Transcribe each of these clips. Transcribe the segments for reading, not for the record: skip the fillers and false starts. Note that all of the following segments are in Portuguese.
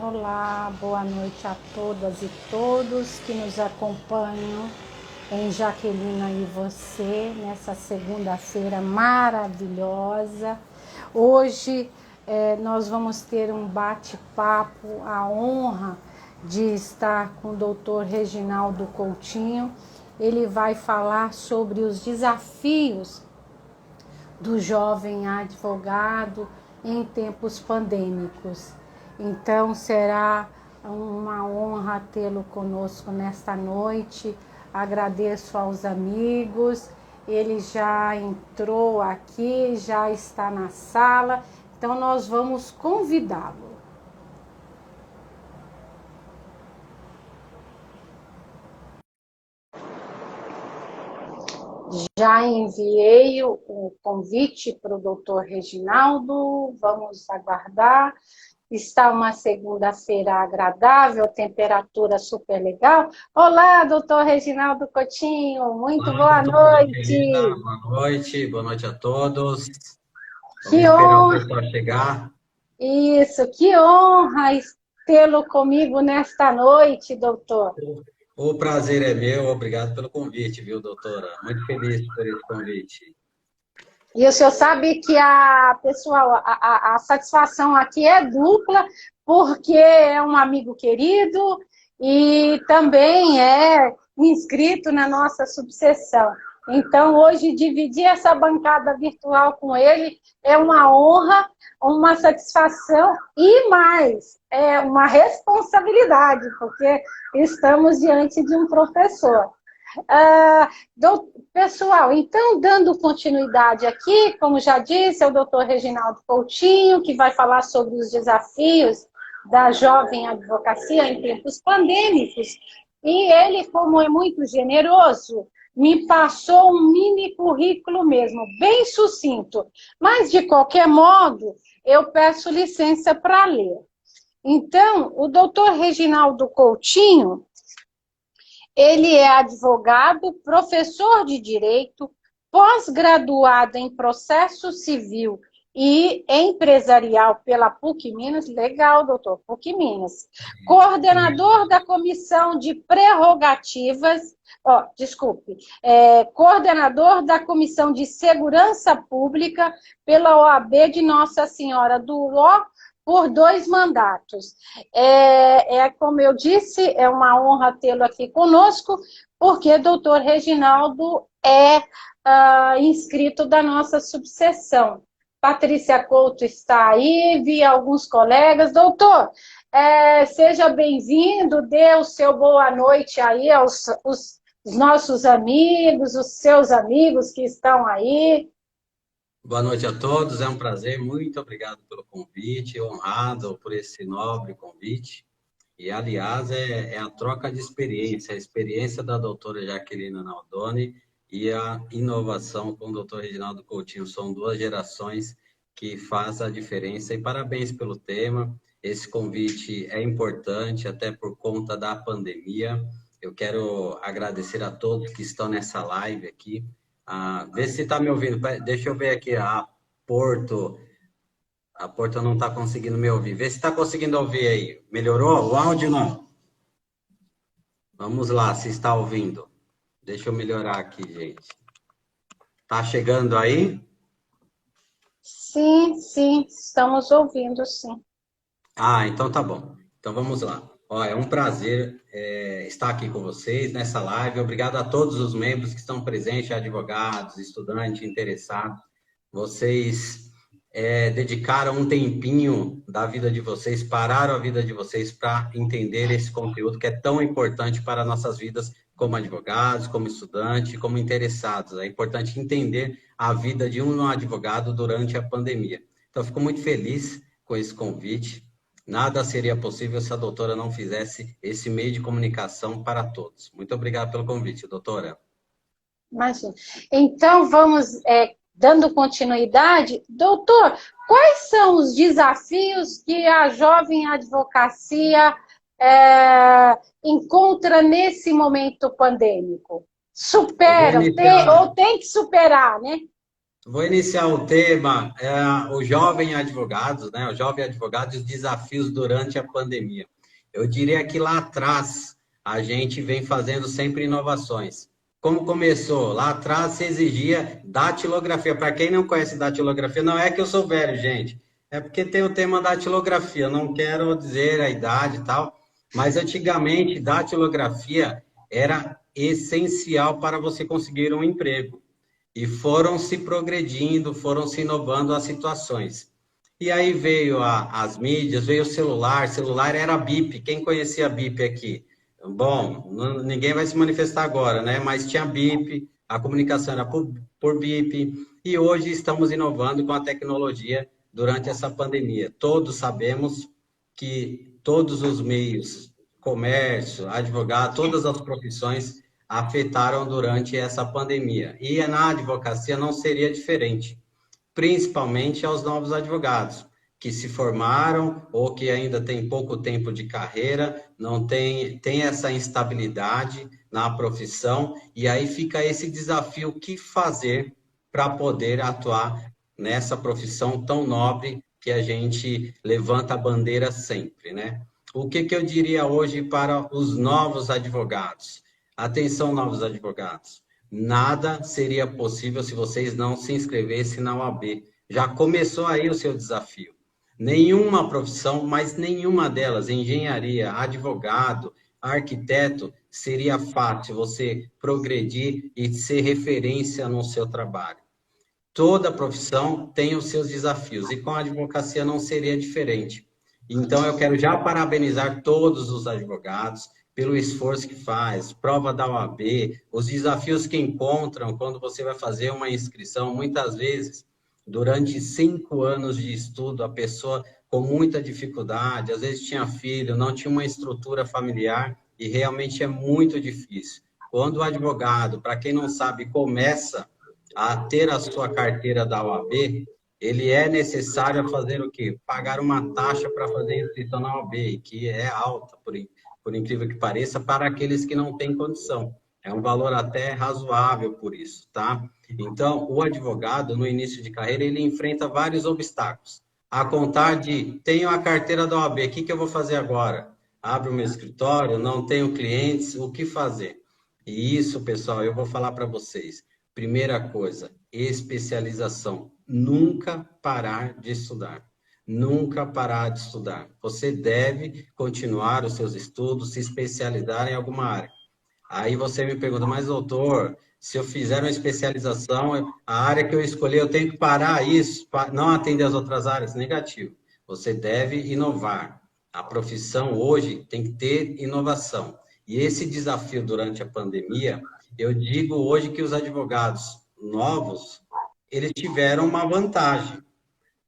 Olá, boa noite a todas e todos que nos acompanham em Jaquelina e Você, nessa segunda-feira maravilhosa. Hoje nós vamos ter um bate-papo, a honra de estar com o doutor Reginaldo Coutinho. Ele vai falar sobre os desafios do jovem advogado em tempos pandêmicos. Então será uma honra tê-lo conosco nesta noite. Agradeço aos amigos, ele já entrou aqui, já está na sala, então nós vamos convidá-lo. Já enviei o convite para o doutor Reginaldo, vamos aguardar. Está uma segunda-feira agradável, temperatura super legal. Olá, doutor Reginaldo Coutinho, muito Olá, boa doutora noite. Jaquelina, boa noite a todos. Vamos Que esperar o honra, pessoal chegar. isso, que honra tê-lo comigo nesta noite, doutor. O prazer é meu, obrigado pelo convite, viu, doutora? Muito feliz por esse convite. E o senhor sabe que a satisfação aqui é dupla, porque é um amigo querido e também é inscrito na nossa subseção. Então, hoje, dividir essa bancada virtual com ele é uma honra, uma satisfação e mais, é uma responsabilidade, porque estamos diante de um professor. Pessoal, então, dando continuidade aqui, como já disse, é o doutor Reginaldo Coutinho, que vai falar sobre os desafios da jovem advocacia em tempos pandêmicos. E ele, como é muito generoso, me passou um mini currículo mesmo, bem sucinto. Mas, de qualquer modo, eu peço licença para ler. Então, o doutor Reginaldo Coutinho, ele é advogado, professor de direito, pós-graduado em processo civil e empresarial pela PUC Minas, legal, doutor, PUC Minas, coordenador da comissão de prerrogativas, coordenador da comissão de segurança pública pela OAB de Nossa Senhora do Ló, por 2 mandatos. Como eu disse, é uma honra tê-lo aqui conosco, porque doutor Reginaldo é inscrito da nossa subseção. Patrícia Couto está aí, vi alguns colegas. Doutor, seja bem-vindo, dê o seu boa noite aí aos os nossos amigos, os seus amigos que estão aí. Boa noite a todos, é um prazer, muito obrigado pelo convite, honrado por esse nobre convite. E, aliás, é a troca de experiência, a experiência da doutora Jaquelina Naldoni e a inovação com o doutor Reginaldo Coutinho. São 2 gerações que fazem a diferença. E parabéns pelo tema. Esse convite é importante, até por conta da pandemia. Eu quero agradecer a todos que estão nessa live aqui. Vê se está me ouvindo. Deixa eu ver aqui. Porto. A Porta não está conseguindo me ouvir. Vê se está conseguindo ouvir aí. Melhorou? O áudio não. Vamos lá, se está ouvindo. Deixa eu melhorar aqui, gente. Tá chegando aí? Sim, sim, estamos ouvindo, sim. Então tá bom. Então vamos lá. É um prazer estar aqui com vocês nessa live. Obrigado a todos os membros que estão presentes, advogados, estudantes, interessados. Vocês dedicaram um tempinho da vida de vocês, pararam a vida de vocês para entender esse conteúdo que é tão importante para nossas vidas como advogados, como estudantes, como interessados. É importante entender a vida de um advogado durante a pandemia. Então, fico muito feliz com esse convite. Nada seria possível se a doutora não fizesse esse meio de comunicação para todos. Muito obrigado pelo convite, doutora. Imagina. Então, vamos dando continuidade. Doutor, quais são os desafios que a jovem advocacia encontra nesse momento pandêmico? Eu vou Superam, iniciar. ou tem que superar, né? Vou iniciar o tema, o jovem advogado, né? O jovem advogado e os desafios durante a pandemia. Eu diria que lá atrás a gente vem fazendo sempre inovações. Como começou? Lá atrás se exigia datilografia. Para quem não conhece datilografia, não é que eu sou velho, gente. É porque tem o tema datilografia. Não quero dizer a idade e tal, mas antigamente datilografia era essencial para você conseguir um emprego. E foram se progredindo, foram se inovando as situações. E aí veio as mídias, veio o celular era bip. Quem conhecia bip aqui? Bom, ninguém vai se manifestar agora, né? Mas tinha bip, a comunicação era por bip, e hoje estamos inovando com a tecnologia durante essa pandemia. Todos sabemos que todos os meios, comércio, advogado, todas as profissões afetaram durante essa pandemia. E na advocacia não seria diferente, principalmente aos novos advogados que se formaram ou que ainda têm pouco tempo de carreira, não tem essa instabilidade na profissão, e aí fica esse desafio: o que fazer para poder atuar nessa profissão tão nobre que a gente levanta a bandeira sempre, né? O que eu diria hoje para os novos advogados? Atenção, novos advogados. Nada seria possível se vocês não se inscrevessem na OAB. Já começou aí o seu desafio. Nenhuma profissão, mas nenhuma delas, engenharia, advogado, arquiteto, seria fácil você progredir e ser referência no seu trabalho. Toda profissão tem os seus desafios, e com a advocacia não seria diferente. Então, eu quero já parabenizar todos os advogados pelo esforço que faz, prova da OAB, os desafios que encontram quando você vai fazer uma inscrição. Muitas vezes, durante 5 anos de estudo, a pessoa com muita dificuldade, às vezes tinha filho, não tinha uma estrutura familiar, e realmente é muito difícil. Quando o advogado, para quem não sabe, começa a ter a sua carteira da OAB, ele é necessário fazer o quê? Pagar uma taxa para fazer inscrição na OAB, que é alta, por incrível que pareça, para aqueles que não têm condição. É um valor até razoável por isso, tá? Então, o advogado, no início de carreira, ele enfrenta vários obstáculos. A contar de, tenho a carteira da OAB, o que eu vou fazer agora? Abro o meu escritório, não tenho clientes, o que fazer? E isso, pessoal, eu vou falar para vocês. Primeira coisa, especialização. Nunca parar de estudar. Nunca parar de estudar. Você deve continuar os seus estudos, se especializar em alguma área. Aí você me pergunta, mas doutor, se eu fizer uma especialização, a área que eu escolher, eu tenho que parar isso, não atender as outras áreas? Negativo. Você deve inovar. A profissão hoje tem que ter inovação. E esse desafio durante a pandemia, eu digo hoje que os advogados novos, eles tiveram uma vantagem.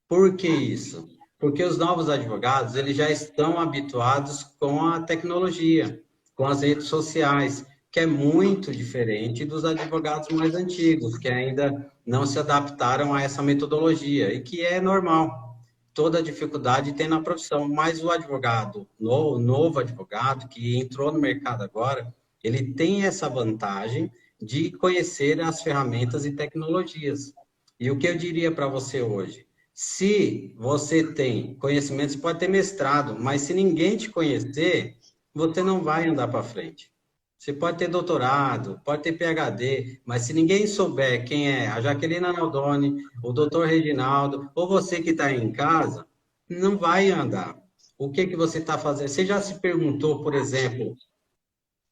Por que isso? Porque os novos advogados, eles já estão habituados com a tecnologia, com as redes sociais, que é muito diferente dos advogados mais antigos, que ainda não se adaptaram a essa metodologia, e que é normal. Toda dificuldade tem na profissão, mas o advogado, novo advogado, que entrou no mercado agora, ele tem essa vantagem de conhecer as ferramentas e tecnologias. E o que eu diria para você hoje? Se você tem conhecimento, você pode ter mestrado, mas se ninguém te conhecer, você não vai andar para frente. Você pode ter doutorado, pode ter PhD, mas se ninguém souber quem é a Jaqueline Naldoni, o doutor Reginaldo, ou você que está em casa, não vai andar. O que você está fazendo? Você já se perguntou, por exemplo,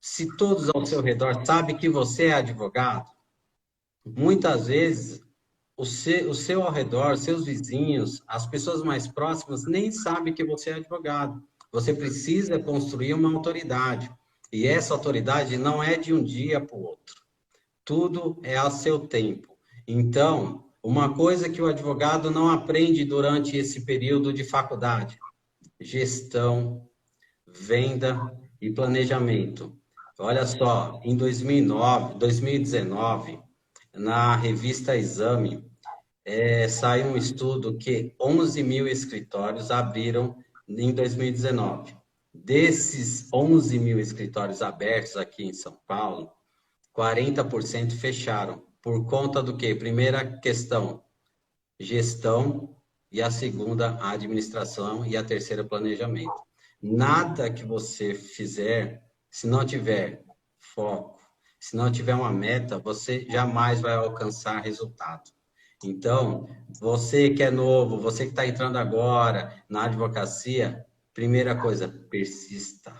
se todos ao seu redor sabem que você é advogado? Muitas vezes, o seu ao redor, seus vizinhos, as pessoas mais próximas, nem sabem que você é advogado. Você precisa construir uma autoridade. E essa autoridade não é de um dia para o outro. Tudo é a seu tempo. Então, uma coisa que o advogado não aprende durante esse período de faculdade: gestão, venda e planejamento. Olha só, em 2019, na revista Exame, saiu um estudo que 11 mil escritórios abriram em 2019. Desses 11 mil escritórios abertos aqui em São Paulo, 40% fecharam Por conta do quê? Primeira questão, gestão, e a segunda, administração, e a terceira, planejamento. Nada que você fizer, se não tiver foco, se não tiver uma meta, você jamais vai alcançar resultado. Então, você que é novo, você que está entrando agora na advocacia, primeira coisa, persista,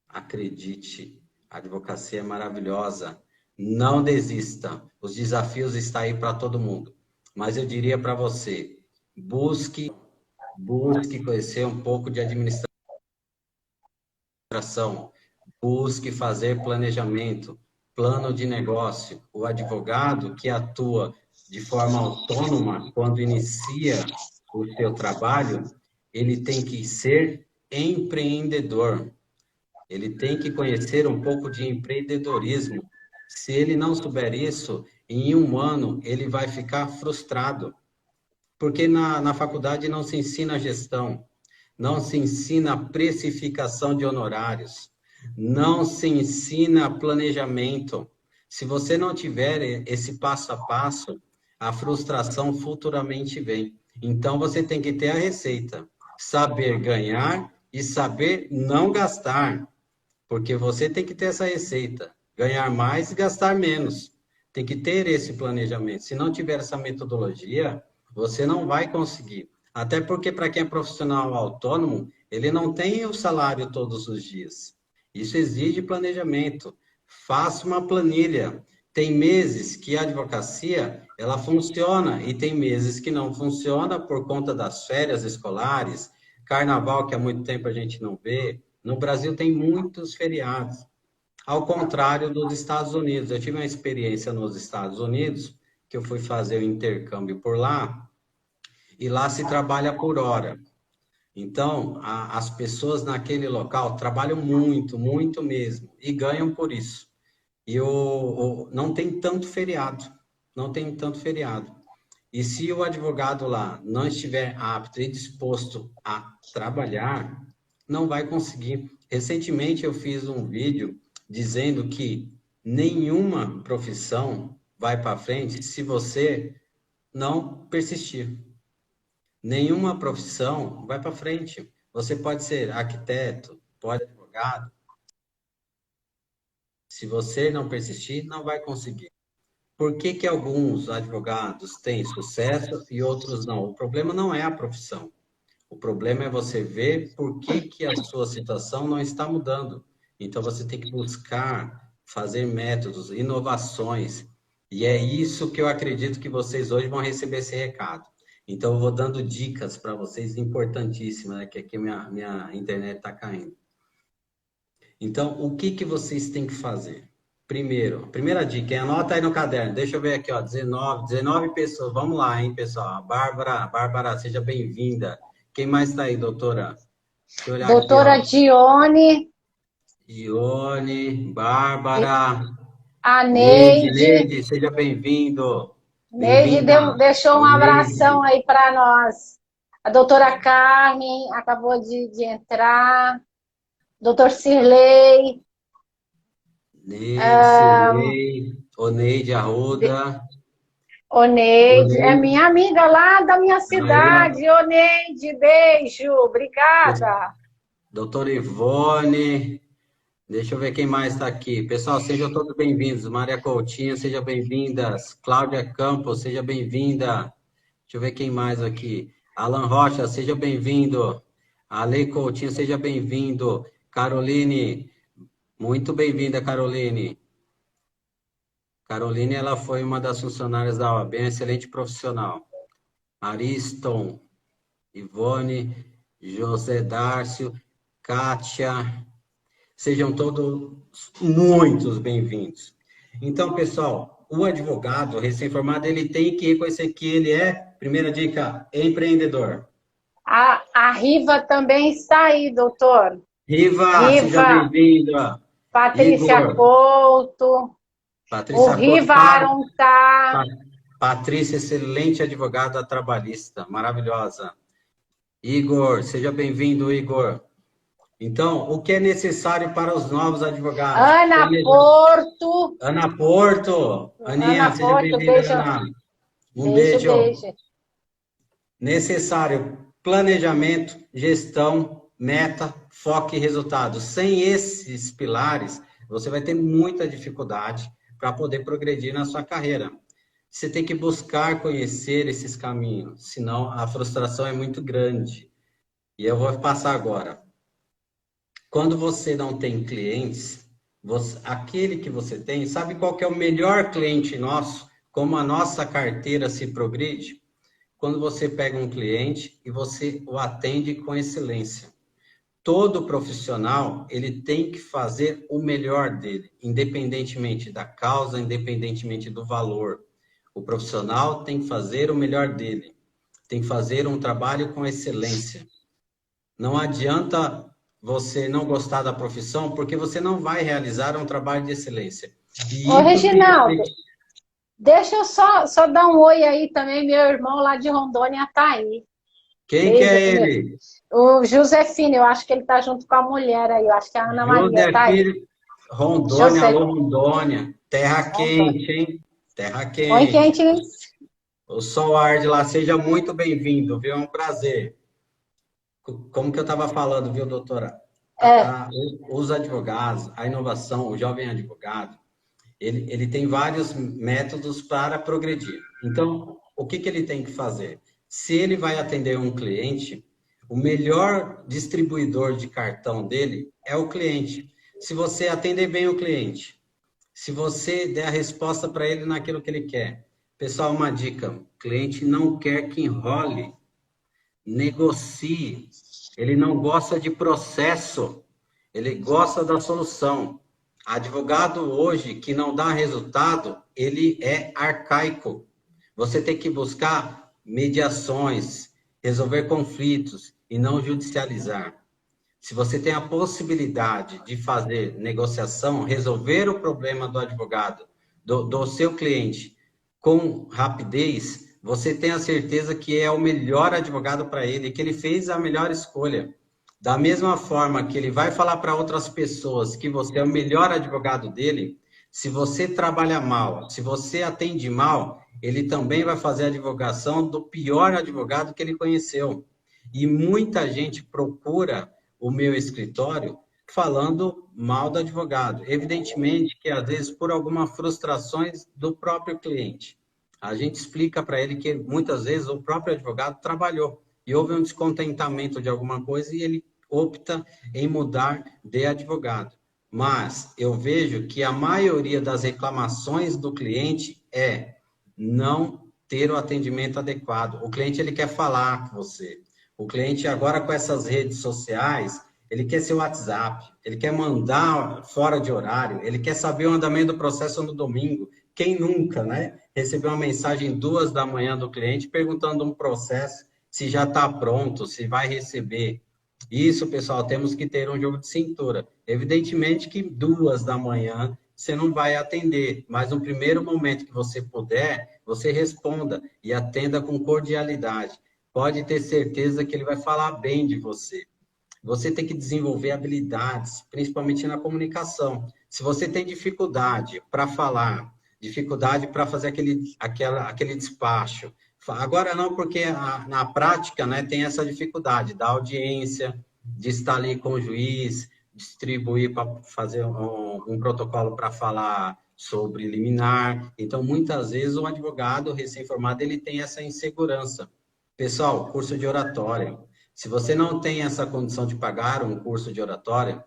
acredite, a advocacia é maravilhosa, não desista, os desafios estão aí para todo mundo. Mas eu diria para você, busque conhecer um pouco de administração, busque fazer planejamento, plano de negócio. O advogado que atua de forma autônoma, quando inicia o seu trabalho, ele tem que ser empreendedor. Ele tem que conhecer um pouco de empreendedorismo. Se ele não souber isso, em um ano ele vai ficar frustrado. Porque na faculdade não se ensina gestão, não se ensina precificação de honorários, não se ensina planejamento. Se você não tiver esse passo a passo, a frustração futuramente vem. Então você tem que ter a receita, saber ganhar e saber não gastar, porque você tem que ter essa receita, ganhar mais e gastar menos. Tem que ter esse planejamento. Se não tiver essa metodologia, você não vai conseguir. Até porque, para quem é profissional autônomo, ele não tem o salário todos os dias. Isso exige planejamento. Faça uma planilha. Tem meses que a advocacia ela funciona e tem meses que não funciona por conta das férias escolares, carnaval que há muito tempo a gente não vê. No Brasil tem muitos feriados. Ao contrário dos Estados Unidos. Eu tive uma experiência nos Estados Unidos, que eu fui fazer o intercâmbio por lá, e lá se trabalha por hora. Então, as pessoas naquele local trabalham muito, muito mesmo, e ganham por isso. E não tem tanto feriado, não tem tanto feriado. E se o advogado lá não estiver apto e disposto a trabalhar, não vai conseguir. Recentemente eu fiz um vídeo dizendo que nenhuma profissão vai para frente se você não persistir. Nenhuma profissão vai para frente. Você pode ser arquiteto, pode ser advogado. Se você não persistir, não vai conseguir. Por que que alguns advogados têm sucesso e outros não? O problema não é a profissão. O problema é você ver por que que a sua situação não está mudando. Então, você tem que buscar fazer métodos, inovações. E é isso que eu acredito que vocês hoje vão receber esse recado. Então, eu vou dando dicas para vocês importantíssimas, né? Que aqui minha internet está caindo. Então, o que que vocês têm que fazer? Primeiro, a primeira dica, anota aí no caderno. Deixa eu ver aqui, ó, 19 pessoas. Vamos lá, hein, pessoal. Bárbara, seja bem-vinda. Quem mais está aí, doutora? Deixa eu olhar Doutora aqui, ó. Ione, Bárbara, a Neide, Neide. Neide, seja bem-vindo. Neide Bem-vinda, deixou um abração Neide. aí para nós. A doutora Carmen acabou de entrar. Doutor Cirlei. Neide, Cirlei, Oneide Arruda. Oneide, é Oneide, minha amiga lá da minha aí, ó. cidade. Oneide, beijo, obrigada. Doutora Ivone. Deixa eu ver quem mais está aqui. Pessoal, sejam todos bem-vindos. Maria Coutinho, seja bem-vindas. Cláudia Campos, seja bem-vinda. Deixa eu ver quem mais aqui. Alan Rocha, seja bem-vindo. Ale Coutinho, seja bem-vindo. Caroline, muito bem-vinda, Caroline. Caroline, ela foi uma das funcionárias da OAB, excelente profissional. Ariston, Ivone, José Dárcio, Kátia, sejam todos muitos bem-vindos. Então, pessoal, o advogado recém-formado, ele tem que reconhecer que ele é, primeira dica, empreendedor. A Riva também está aí, doutor. Riva, seja bem-vinda. Patrícia Igor, Couto. O Patrícia Couto, Riva Aron tá. Patrícia, excelente advogada trabalhista, maravilhosa. Igor, seja bem-vindo, Igor. Então, o que é necessário para os novos advogados? Ana Porto. Ana Porto. Aninha, Ana seja Porto, bem-vinda, beijo, Ana. Um beijo, beijo. beijo. Necessário planejamento, gestão, meta, foco e resultado. Sem esses pilares, você vai ter muita dificuldade para poder progredir na sua carreira. Você tem que buscar conhecer esses caminhos, senão a frustração é muito grande. E eu vou passar agora. Quando você não tem clientes, aquele que você tem, sabe qual que é o melhor cliente nosso? Como a nossa carteira se progride? Quando você pega um cliente e você o atende com excelência. Todo profissional, ele tem que fazer o melhor dele, independentemente da causa, independentemente do valor. O profissional tem que fazer o melhor dele, tem que fazer um trabalho com excelência. Não adianta você não gostar da profissão, porque você não vai realizar um trabalho de excelência. E Ô, isso se Reginaldo, reflete. deixa eu só dar um oi aí também. Meu irmão lá de Rondônia tá aí. Quem que Beijo é pro meu. ele? O Josefino, eu acho que ele tá junto com a mulher aí. Eu acho que a Ana Maria tá aí. José Rondônia, José, alô Rondônia. Terra Rondônia. quente, hein? Terra Oi, quente. quente. O sol arde lá, seja muito bem-vindo, viu? É um prazer. Como que eu estava falando, viu, doutora? É, Os advogados, a inovação, o jovem advogado, ele tem vários métodos para progredir. Então, o que que ele tem que fazer? Se ele vai atender um cliente, o melhor distribuidor de cartão dele é o cliente. Se você atender bem o cliente, se você der a resposta para ele naquilo que ele quer. Pessoal, uma dica: o cliente não quer que enrole, negocie. Ele não gosta de processo, ele gosta da solução. Advogado hoje que não dá resultado, ele é arcaico. Você tem que buscar mediações, resolver conflitos e não judicializar. Se você tem a possibilidade de fazer negociação, resolver o problema do advogado, do seu cliente, com rapidez, você tem a certeza que é o melhor advogado para ele, que ele fez a melhor escolha. Da mesma forma que ele vai falar para outras pessoas que você é o melhor advogado dele, se você trabalha mal, se você atende mal, ele também vai fazer a advogação do pior advogado que ele conheceu. E muita gente procura o meu escritório falando mal do advogado. Evidentemente que, às vezes, por algumas frustrações do próprio cliente. A gente explica para ele que, muitas vezes, o próprio advogado trabalhou e houve um descontentamento de alguma coisa e ele opta em mudar de advogado. Mas eu vejo que a maioria das reclamações do cliente é não ter o atendimento adequado. O cliente ele quer falar com você. O cliente agora com essas redes sociais, ele quer seu WhatsApp, ele quer mandar fora de horário, ele quer saber o andamento do processo no domingo. Quem nunca, né? Recebeu uma mensagem 2 da manhã do cliente perguntando um processo se já está pronto, se vai receber. Isso, pessoal, temos que ter um jogo de cintura. Evidentemente que 2 da manhã você não vai atender, mas no primeiro momento que você puder, você responda e atenda com cordialidade. Pode ter certeza que ele vai falar bem de você. Você tem que desenvolver habilidades, principalmente na comunicação. Se você tem dificuldade para falar, dificuldade para fazer aquele despacho, agora não, porque na prática, né, tem essa dificuldade da audiência, de estar ali com o juiz, distribuir para fazer um protocolo para falar sobre liminar. Então, muitas vezes, o advogado recém-formado ele tem essa insegurança. Pessoal, curso de oratória. Se você não tem essa condição de pagar um curso de oratória,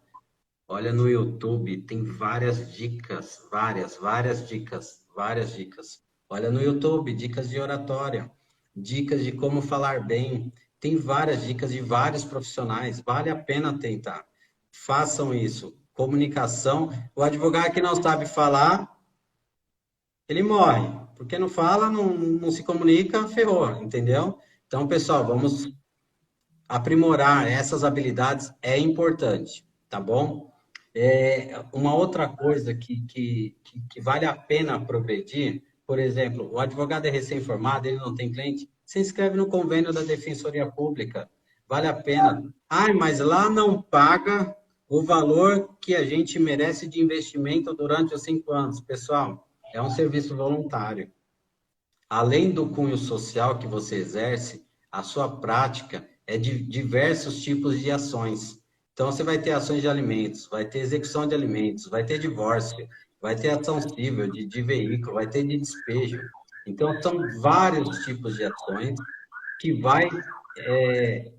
olha no YouTube, tem várias dicas, várias dicas, várias dicas. Olha no YouTube, dicas de oratória, dicas de como falar bem. Tem várias dicas de vários profissionais, vale a pena tentar. Façam isso. Comunicação. O advogado que não sabe falar, ele morre. Porque não fala, não se comunica, ferrou, entendeu? Então, pessoal, vamos aprimorar essas habilidades é importante, tá bom? Uma outra coisa que vale a pena progredir, por exemplo, o advogado é recém-formado, ele não tem cliente, se inscreve no convênio da Defensoria Pública. vale a pena. Ai, mas lá não paga o valor que a gente merece de investimento durante os 5 anos. Pessoal, é um serviço voluntário. Além do cunho social que você exerce, a sua prática é de diversos tipos de ações. Então, você vai ter ações de alimentos, vai ter execução de alimentos, vai ter divórcio, vai ter ação civil de veículo, vai ter de despejo. Então, são vários tipos de ações que vai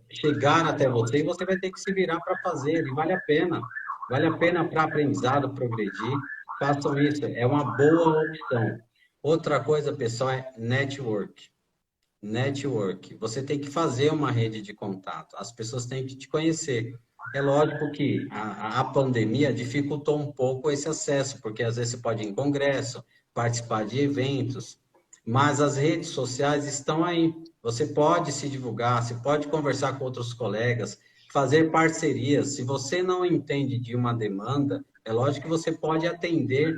chegar até você e você vai ter que se virar para fazer, e vale a pena. Vale a pena para aprendizado, progredir. Façam isso, é uma boa opção. Outra coisa, pessoal, é network. Network. Você tem que fazer uma rede de contato. As pessoas têm que te conhecer. É lógico que a pandemia dificultou um pouco esse acesso, porque às vezes você pode ir em congresso, participar de eventos, mas as redes sociais estão aí. Você pode se divulgar, você pode conversar com outros colegas, fazer parcerias. Se você não entende de uma demanda, é lógico que você pode atender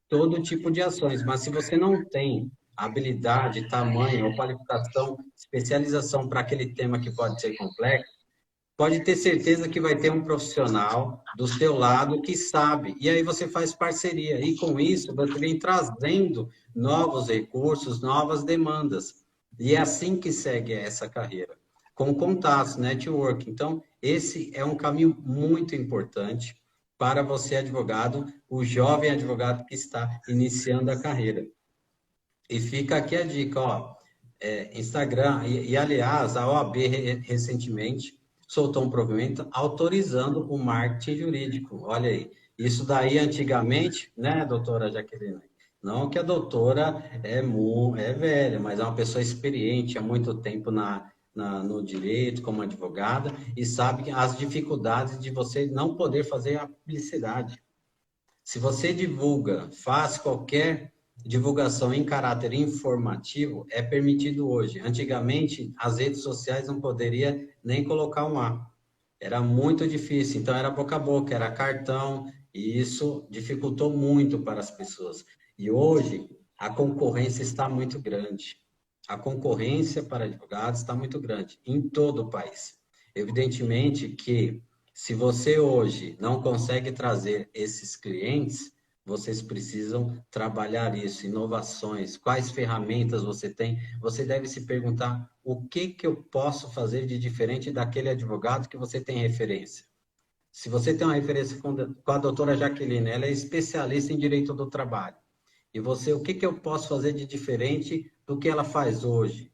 todo tipo de ações, mas se você não tem habilidade, tamanho ou qualificação, especialização para aquele tema que pode ser complexo, pode ter certeza que vai ter um profissional do seu lado que sabe, e aí você faz parceria, e com isso você vem trazendo novos recursos, novas demandas, e é assim que segue essa carreira, com contatos, network. Então, esse é um caminho muito importante para você, advogado, o jovem advogado que está iniciando a carreira. E fica aqui a dica, ó, Instagram, aliás, a OAB recentemente soltou um provimento autorizando o marketing jurídico. Olha aí, isso daí antigamente, né, doutora Jaqueline? Não que a doutora é velha, mas é uma pessoa experiente há muito tempo no direito, como advogada, e sabe as dificuldades de você não poder fazer a publicidade. Se você divulga, faz qualquer divulgação em caráter informativo, é permitido hoje. Antigamente, as redes sociais não poderia nem colocar um A. Era muito difícil, então era boca a boca, era cartão, e isso dificultou muito para as pessoas. E hoje, a concorrência está muito grande. A concorrência para advogados está muito grande, em todo o país. Evidentemente que se você hoje não consegue trazer esses clientes, vocês precisam trabalhar isso, inovações, quais ferramentas você tem. Você deve se perguntar o que eu posso fazer de diferente daquele advogado que você tem referência. Se você tem uma referência com a doutora Jaqueline, ela é especialista em direito do trabalho. E você, o que eu posso fazer de diferente do que ela faz hoje?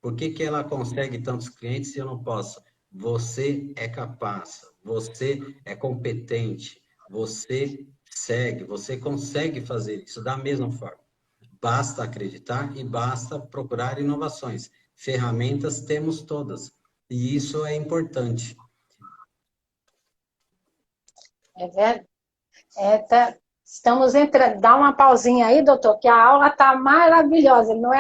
Por que ela consegue tantos clientes e eu não posso? Você é capaz, você é competente, você segue, você consegue fazer isso da mesma forma. Basta acreditar e basta procurar inovações. Ferramentas temos todas, e isso é importante. É verdade. Estamos entrando. Dá uma pausinha aí, doutor, que a aula está maravilhosa. Não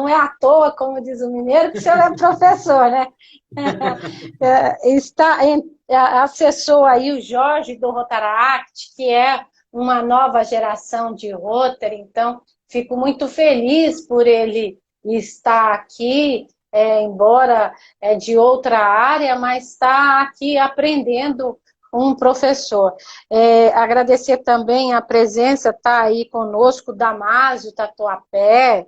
é à toa, como diz o mineiro, que o senhor é professor, né? Acessou aí o Jorge do Rotaract, que é uma nova geração de Rotary, então fico muito feliz por ele estar aqui, embora de outra área, mas está aqui aprendendo um professor. Agradecer também a presença, está aí conosco, Damásio Tatuapé,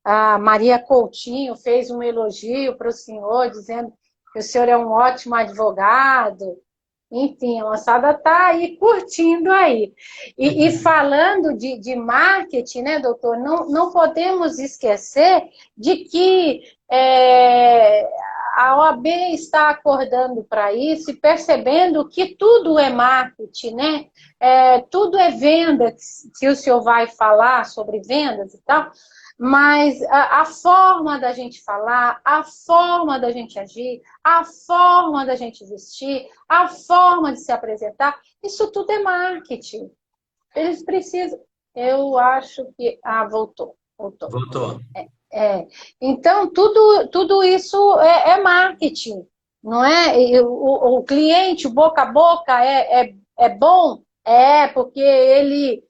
a Maria Coutinho fez um elogio para o senhor, dizendo que o senhor é um ótimo advogado. Enfim, a moçada está aí curtindo aí. E falando de marketing, né, doutor, não podemos esquecer de que a OAB está acordando para isso e percebendo que tudo é marketing, né? Tudo é venda, que o senhor vai falar sobre vendas e tal, mas a forma da gente falar, a forma da gente agir, a forma da gente vestir, a forma de se apresentar, isso tudo é marketing. Eles precisam... Eu acho que... voltou. Voltou. Então, tudo isso é marketing, não é? O cliente, o boca a boca, é bom? Porque ele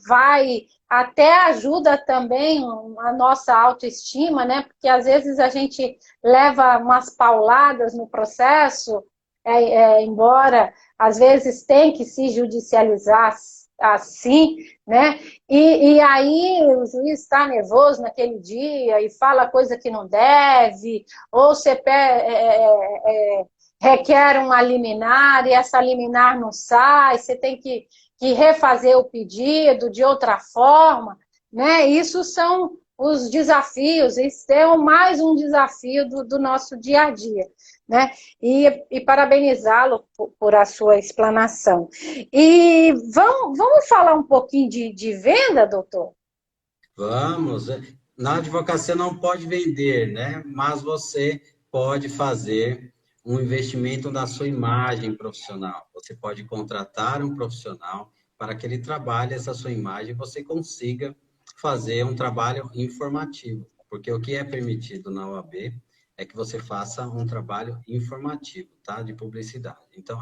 vai até ajuda também a nossa autoestima, né? Porque às vezes a gente leva umas pauladas no processo, embora às vezes tem que se judicializar assim, né? E aí o juiz está nervoso naquele dia e fala coisa que não deve, ou você requer uma liminar e essa liminar não sai, você tem que refazer o pedido de outra forma, né? Isso são os desafios, isso é mais um desafio do nosso dia a dia, né? E parabenizá-lo por a sua explanação. E vamos falar um pouquinho de venda, doutor? Vamos. Na advocacia não pode vender, né? Mas você pode fazer um investimento na sua imagem profissional. Você pode contratar um profissional para que ele trabalhe essa sua imagem e você consiga fazer um trabalho informativo. Porque o que é permitido na OAB é que você faça um trabalho informativo, tá? De publicidade. Então,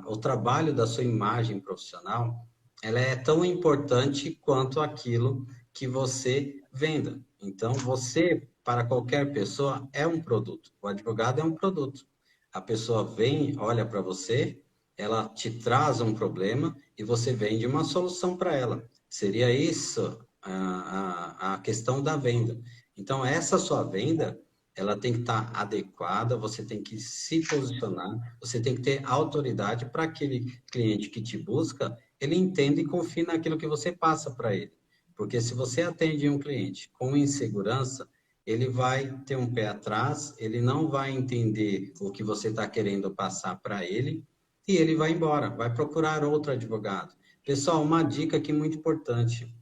o trabalho da sua imagem profissional, ela é tão importante quanto aquilo que você venda. Então, você, para qualquer pessoa, é um produto. O advogado é um produto. A pessoa vem, olha para você, ela te traz um problema e você vende uma solução para ela. Seria isso a questão da venda. Então, essa sua venda, ela tem que estar adequada, você tem que se posicionar, você tem que ter autoridade para aquele cliente que te busca, ele entenda e confie naquilo que você passa para ele. Porque se você atende um cliente com insegurança, ele vai ter um pé atrás, ele não vai entender o que você está querendo passar para ele e ele vai embora, vai procurar outro advogado. Pessoal, uma dica aqui muito importante.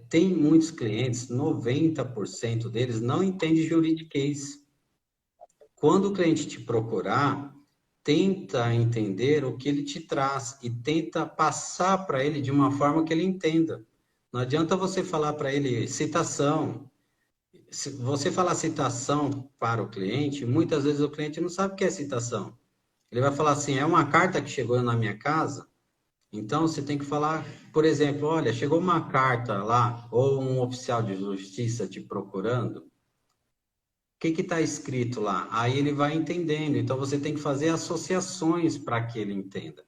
Tem muitos clientes, 90% deles não entende juridiquês. Quando o cliente te procurar, tenta entender o que ele te traz e tenta passar para ele de uma forma que ele entenda. Não adianta você falar para ele citação. Se você falar citação para o cliente, muitas vezes o cliente não sabe o que é citação. Ele vai falar assim: é uma carta que chegou na minha casa. Então você tem que falar, por exemplo, olha, chegou uma carta lá, ou um oficial de justiça te procurando. O que está escrito lá? Aí ele vai entendendo. Então você tem que fazer associações para que ele entenda.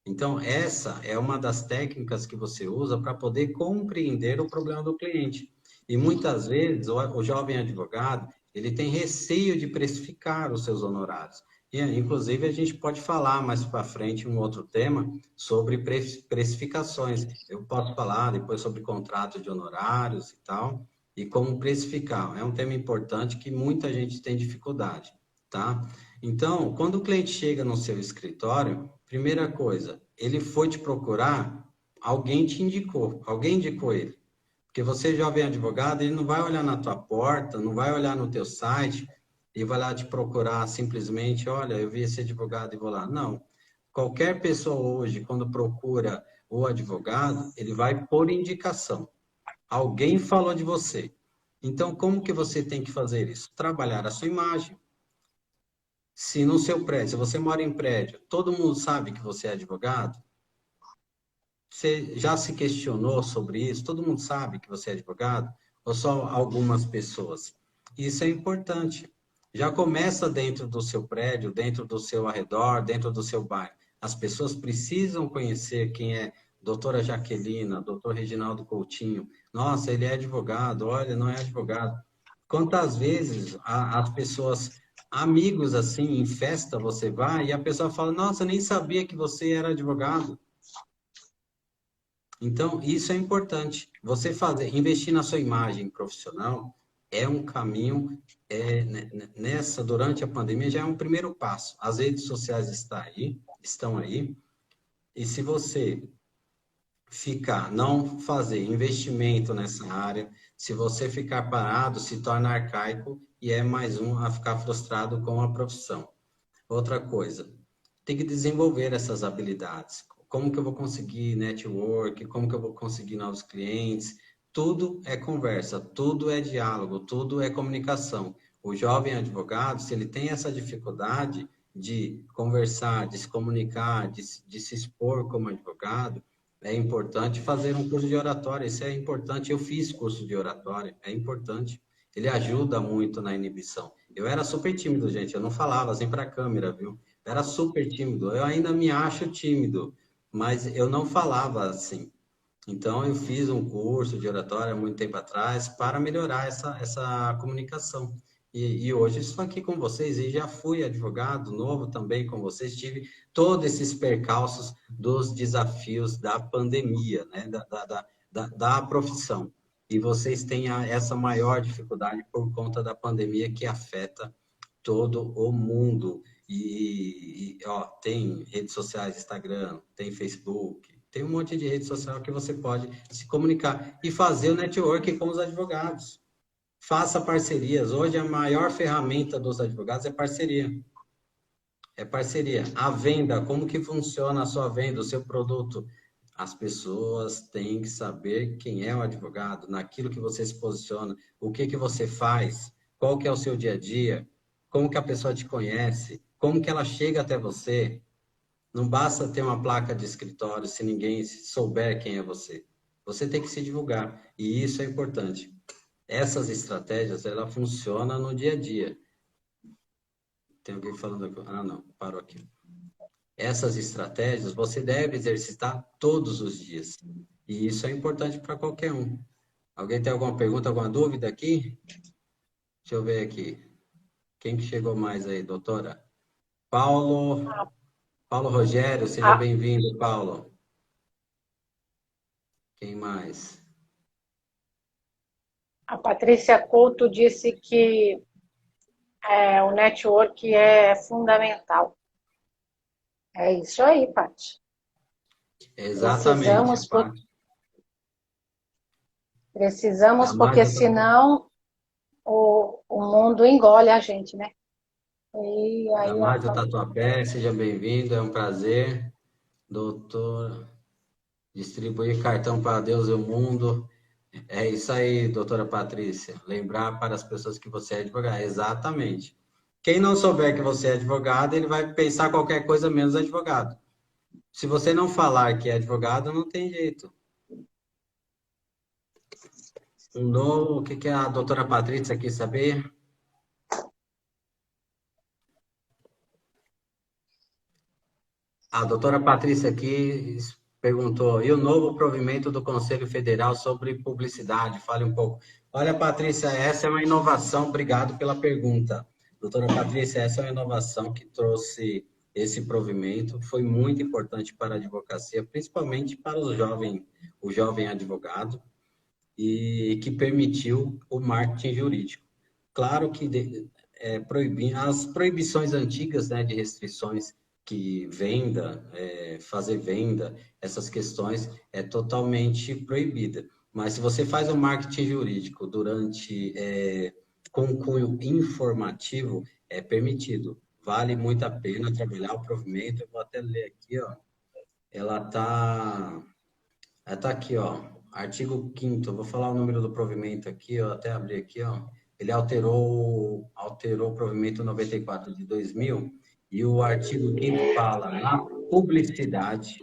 Então, essa é uma das técnicas que você usa para poder compreender o problema do cliente. E muitas vezes o jovem advogado, ele tem receio de precificar os seus honorários. E, inclusive, a gente pode falar mais para frente um outro tema sobre precificações. Eu posso falar depois sobre contrato de honorários e tal, e como precificar. É um tema importante que muita gente tem dificuldade, tá? Então, quando o cliente chega no seu escritório, primeira coisa, ele foi te procurar, alguém te indicou, alguém indicou ele. Porque você, jovem advogado, ele não vai olhar na tua porta, não vai olhar no teu site e vai lá te procurar simplesmente, olha, eu vi esse advogado e vou lá. Não. Qualquer pessoa hoje, quando procura o advogado, ele vai por indicação. Alguém falou de você. Então, como que você tem que fazer isso? Trabalhar a sua imagem. Se no seu prédio, se você mora em prédio, todo mundo sabe que você é advogado, você já se questionou sobre isso? Todo mundo sabe que você é advogado? Ou só algumas pessoas? Isso é importante. Já começa dentro do seu prédio, dentro do seu arredor, dentro do seu bairro. As pessoas precisam conhecer quem é doutora Jaquelina, doutor Reginaldo Coutinho. Nossa, ele é advogado. Olha, não é advogado. Quantas vezes as pessoas, amigos assim, em festa você vai e a pessoa fala, nossa, eu nem sabia que você era advogado. Então, isso é importante. Você fazer, investir na sua imagem profissional é um caminho, durante a pandemia já é um primeiro passo. As redes sociais estão aí, e se você não fazer investimento nessa área, se você ficar parado, se torna arcaico e é mais um a ficar frustrado com a profissão. Outra coisa, tem que desenvolver essas habilidades. Como que eu vou conseguir network? Como que eu vou conseguir novos clientes? Tudo é conversa, tudo é diálogo, tudo é comunicação. O jovem advogado, se ele tem essa dificuldade de conversar, de se comunicar, de se expor como advogado, é importante fazer um curso de oratória. Isso é importante. Eu fiz curso de oratória, é importante. Ele ajuda muito na inibição. Eu era super tímido, gente. Eu não falava assim para a câmera, viu? Eu era super tímido. Eu ainda me acho tímido, mas eu não falava assim. Então, eu fiz um curso de oratória há muito tempo atrás para melhorar essa comunicação. E hoje estou aqui com vocês e já fui advogado novo também com vocês. Tive todos esses percalços dos desafios da pandemia, né? Da profissão. E vocês têm essa maior dificuldade por conta da pandemia que afeta todo o mundo. Ó, tem redes sociais, Instagram, tem Facebook, tem um monte de rede social que você pode se comunicar e fazer o network com os advogados. Faça parcerias. Hoje a maior ferramenta dos advogados é parceria. É parceria. A venda, como que funciona a sua venda, o seu produto? As pessoas têm que saber quem é o advogado, naquilo que você se posiciona, o que que você faz, qual que é o seu dia a dia, como que a pessoa te conhece, como que ela chega até você. Não basta ter uma placa de escritório se ninguém souber quem é você. Você tem que se divulgar, e isso é importante. Essas estratégias, ela funciona no dia a dia. Tem alguém falando aqui? Ah, não, parou aqui. Essas estratégias você deve exercitar todos os dias. E isso é importante para qualquer um. Alguém tem alguma pergunta, alguma dúvida aqui? Deixa eu ver aqui. Quem que chegou mais aí, doutora? Paulo Rogério, seja A, bem-vindo, Paulo. Quem mais? a Patrícia Couto disse que o network é fundamental. É isso aí, Paty. Exatamente. Precisamos A porque Márcia senão o mundo engole a gente, né? E aí Damásio Tatuapé, seja bem-vindo, é um prazer. Doutor, distribuir cartão para Deus e o mundo. É isso aí, doutora Patrícia. Lembrar para as pessoas que você é advogada. Exatamente. Quem não souber que você é advogado, ele vai pensar qualquer coisa menos advogado. Se você não falar que é advogado, não tem jeito. O que a doutora Patrícia quis saber? A doutora Patrícia aqui perguntou, e o novo provimento do Conselho Federal sobre publicidade? Fale um pouco. Olha, Patrícia, essa é uma inovação, obrigado pela pergunta. Doutora Patrícia, essa é uma inovação que trouxe esse provimento, foi muito importante para a advocacia, principalmente para o jovem advogado, e que permitiu o marketing jurídico. Claro que as proibições antigas, né, de restrições que venda, fazer venda, essas questões é totalmente proibida. Mas se você faz o marketing jurídico com cunho informativo, é permitido. Vale muito a pena trabalhar o provimento. Eu vou até ler aqui, ó. Ela tá aqui, ó. Artigo 5º, eu vou falar o número do provimento aqui, ó, até abrir aqui, ó. Ele alterou o provimento 94 de 2000 e o artigo 5º fala: na publicidade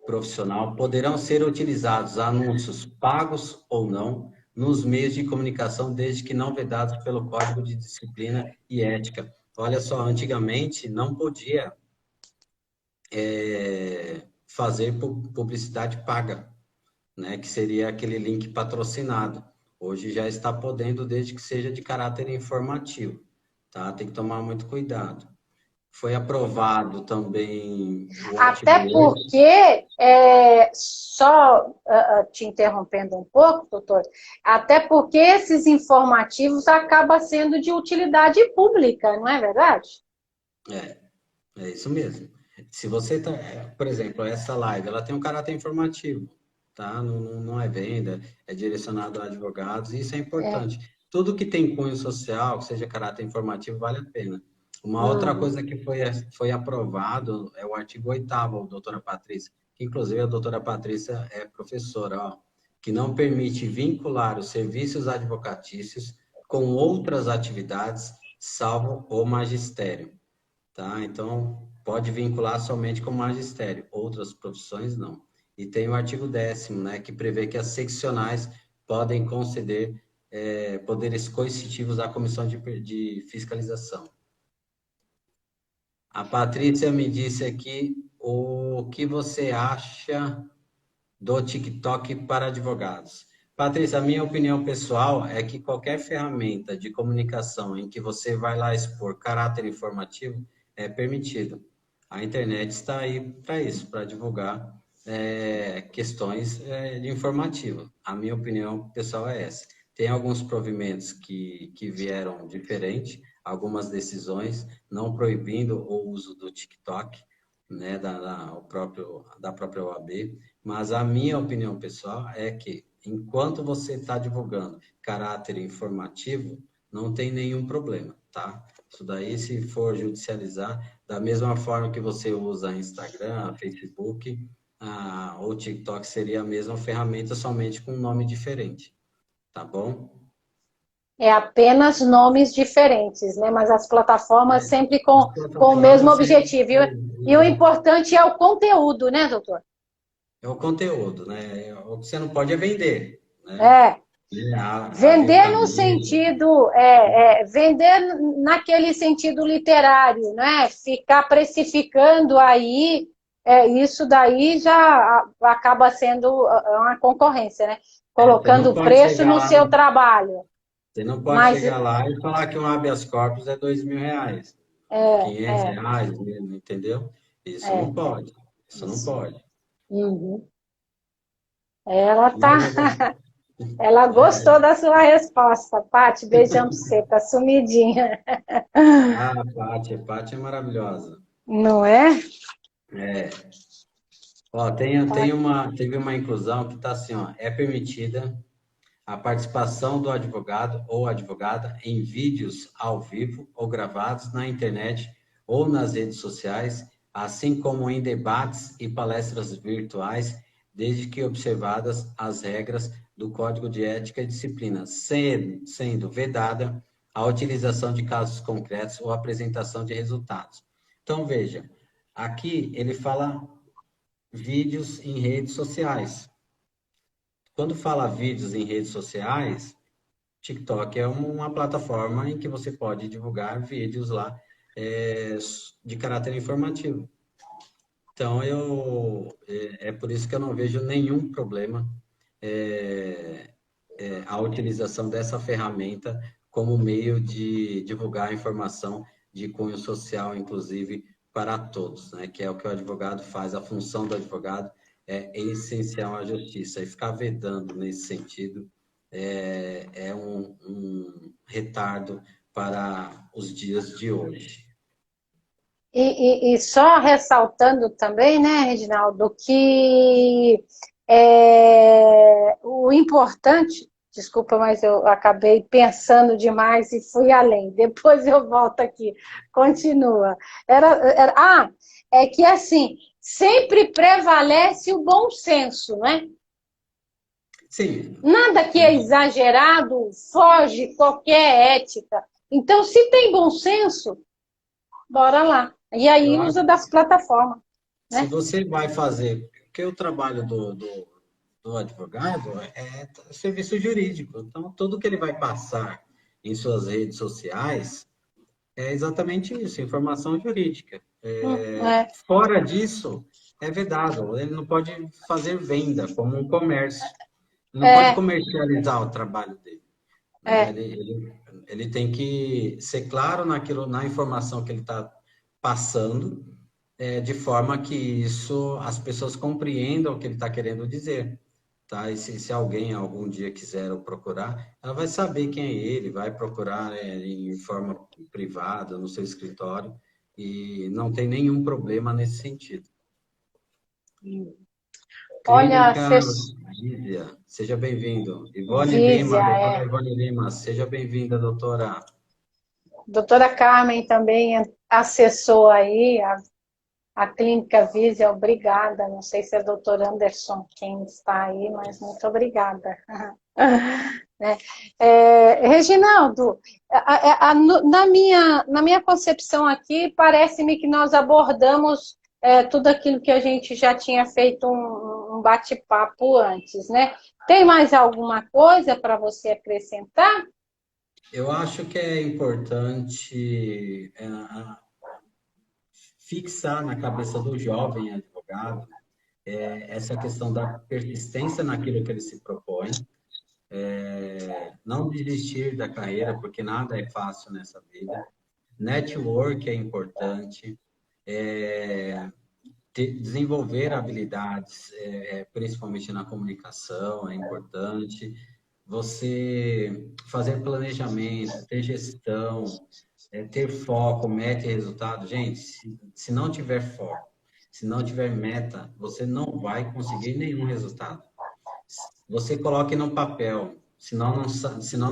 profissional poderão ser utilizados anúncios pagos ou não nos meios de comunicação, desde que não vedados pelo Código de Disciplina e Ética. Olha só, antigamente não podia fazer publicidade paga, né, que seria aquele link patrocinado. Hoje já está podendo, desde que seja de caráter informativo, tá? Tem que tomar muito cuidado. Foi aprovado também o até artigo 8. porque, só te interrompendo um pouco, doutor, até porque esses informativos acabam sendo de utilidade pública, não é verdade? É isso mesmo. Se você tá, por exemplo, essa live, ela tem um caráter informativo, tá? Não é venda, é direcionado a advogados, e isso é importante. Tudo que tem cunho social, que seja caráter informativo, vale a pena. Uma outra coisa que foi aprovado é o artigo 8º, doutora Patrícia, que inclusive a doutora Patrícia é professora, ó, que não permite vincular os serviços advocatícios com outras atividades, salvo o magistério. Tá? Então, pode vincular somente com o magistério, outras profissões não. e tem o artigo 10º, né, que prevê que as seccionais podem conceder poderes coercitivos à comissão de fiscalização. A Patrícia me disse aqui o que você acha do TikTok para advogados. Patrícia, a minha opinião pessoal é que qualquer ferramenta de comunicação em que você vai lá expor caráter informativo é permitido. A internet está aí para isso, para divulgar questões de informativo. A minha opinião pessoal é essa. Tem alguns provimentos que vieram diferente, algumas decisões não proibindo o uso do TikTok, né, da própria OAB, mas a minha opinião pessoal é que, enquanto você está divulgando caráter informativo, não tem nenhum problema, tá? Isso daí, se for judicializar, da mesma forma que você usa Instagram, Facebook, o TikTok seria a mesma ferramenta, somente com um nome diferente, tá bom? É apenas nomes diferentes, né? Mas as plataformas sempre com o mesmo objetivo. E o importante é o conteúdo, né, doutor? É o conteúdo, né? O que você não pode é vender, né? Vender no sentido, vender naquele sentido literário, né? Ficar precificando aí, isso daí já acaba sendo uma concorrência, né? Colocando preço no seu trabalho. Você não pode chegar lá e falar que um habeas corpus é R$2.000, R$500, entendeu? Isso não pode. Isso não pode. Uhum. Ela gostou da sua resposta, Paty. Beijão pra você, tá sumidinha. A Paty é maravilhosa. Não é? Ó, teve uma inclusão que está assim, ó, é permitida a participação do advogado ou advogada em vídeos ao vivo ou gravados na internet ou nas redes sociais, assim como em debates e palestras virtuais, desde que observadas as regras do Código de Ética e Disciplina, sendo vedada a utilização de casos concretos ou apresentação de resultados. Então, veja, aqui ele fala vídeos em redes sociais. Quando fala vídeos em redes sociais, TikTok é uma plataforma em que você pode divulgar vídeos lá de caráter informativo. Então, é por isso que eu não vejo nenhum problema a utilização dessa ferramenta como meio de divulgar informação de cunho social, inclusive para todos, né? Que é o que o advogado faz, a função do advogado é essencial à justiça. E ficar vedando nesse sentido é um retardo para os dias de hoje. E só ressaltando também, né, Reginaldo, que o importante, desculpa, mas eu acabei pensando demais e fui além. Depois eu volto aqui. Continua. É que assim, sempre prevalece o bom senso, né? Sim. Nada que é exagerado foge qualquer ética. Então, se tem bom senso, bora lá. E aí usa das plataformas. Né? Se você vai fazer, porque o trabalho do advogado é serviço jurídico. Então, tudo que ele vai passar em suas redes sociais é exatamente isso, informação jurídica. Fora disso, é vedado. Ele não pode fazer venda como um comércio. Ele não pode comercializar o trabalho dele. Ele tem que ser claro na informação que ele está passando, de forma que as pessoas compreendam o que ele está querendo dizer. Tá? E se alguém algum dia quiser o procurar, ela vai saber quem é ele, vai procurar em forma privada, no seu escritório, e não tem nenhum problema nesse sentido. Olha, Vízia, seja bem-vindo. Doutora Ivone Lima, seja bem-vinda, doutora. Doutora Carmen também acessou aí a Clínica Vízia, obrigada. Não sei se é o doutor Anderson quem está aí, mas muito obrigada. Reginaldo, na minha concepção aqui, parece-me que nós abordamos tudo aquilo que a gente já tinha feito um um bate-papo antes, né? Tem mais alguma coisa para você acrescentar? Eu acho que é importante fixar na cabeça do jovem advogado essa questão da persistência naquilo que ele se propõe, não desistir da carreira, porque nada é fácil nessa vida. Network é importante, desenvolver habilidades, principalmente na comunicação, é importante. Você fazer planejamento, ter gestão, ter foco, meta e resultado. Gente, se não tiver foco, se não tiver meta, você não vai conseguir nenhum resultado. Você coloque no papel, senão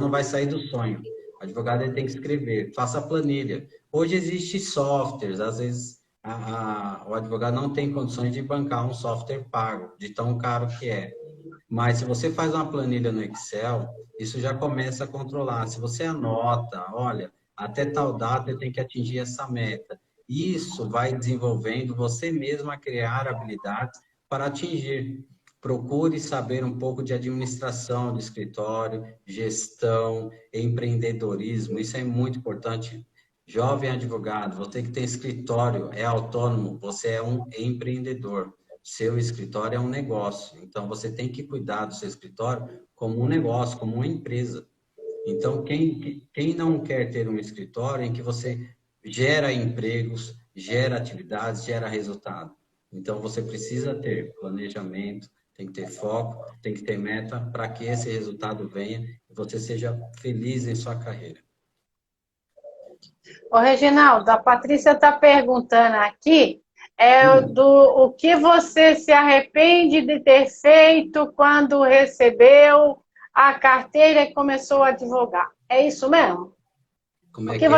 não vai sair do sonho. O advogado ele tem que escrever, faça planilha. Hoje existem softwares, às vezes o advogado não tem condições de bancar um software pago, de tão caro que é. Mas se você faz uma planilha no Excel, isso já começa a controlar. Se você anota, olha, até tal data eu tenho que atingir essa meta. Isso vai desenvolvendo você mesmo a criar habilidades para atingir. Procure saber um pouco de administração de escritório, gestão, empreendedorismo. Isso é muito importante. Jovem advogado, você que tem escritório, é autônomo, você é um empreendedor. Seu escritório é um negócio. Então, você tem que cuidar do seu escritório como um negócio, como uma empresa. Então, quem não quer ter um escritório em que você gera empregos, gera atividades, gera resultado? Então, você precisa ter planejamento, tem que ter foco, tem que ter meta para que esse resultado venha e você seja feliz em sua carreira. Ô, Reginaldo, a Patrícia está perguntando aqui o que você se arrepende de ter feito quando recebeu a carteira e começou a advogar. É isso mesmo? Como é que é?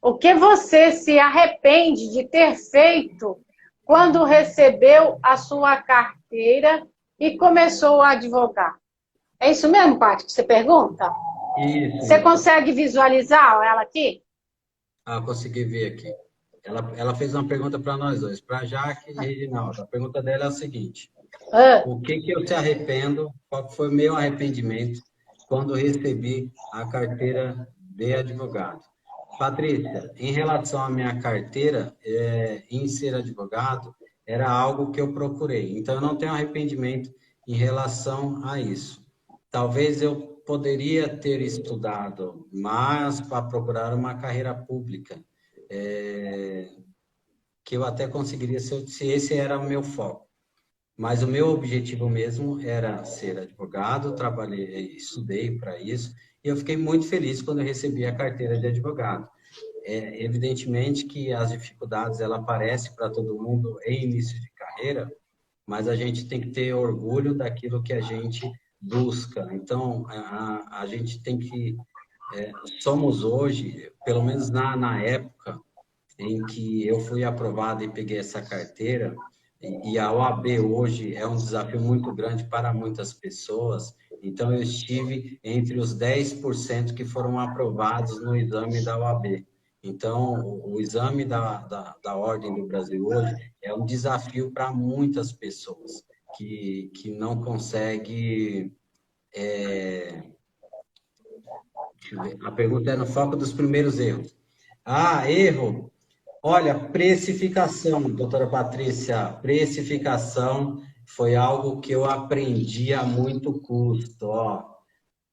O que você se arrepende de ter feito quando recebeu a sua carteira e começou a advogar? É isso mesmo, Paty, que você pergunta? Isso. Você consegue visualizar ela aqui? Consegui ver aqui. Ela fez uma pergunta para nós dois, para Jaque e Reginaldo. A pergunta dela é a seguinte: o que eu se arrependo? Qual foi o meu arrependimento quando recebi a carteira de advogado? Patrícia, em relação à minha carteira, em ser advogado, era algo que eu procurei. Então, eu não tenho arrependimento em relação a isso. Talvez eu poderia ter estudado mais para procurar uma carreira pública, que eu até conseguiria se esse era o meu foco. Mas o meu objetivo mesmo era ser advogado, trabalhei, estudei para isso, e eu fiquei muito feliz quando eu recebi a carteira de advogado. Evidentemente que as dificuldades ela aparecem para todo mundo em início de carreira, mas a gente tem que ter orgulho daquilo que a gente busca. Então, a gente tem que somos hoje, pelo menos na época em que eu fui aprovado e peguei essa carteira, e a OAB hoje é um desafio muito grande para muitas pessoas, então eu estive entre os 10% que foram aprovados no exame da OAB. Então, o exame da Ordem do Brasil hoje é um desafio para muitas pessoas que não conseguem. Deixa eu ver, a pergunta é no foco dos primeiros erros. Erro. Olha, precificação, doutora Patrícia, precificação foi algo que eu aprendi a muito custo, ó.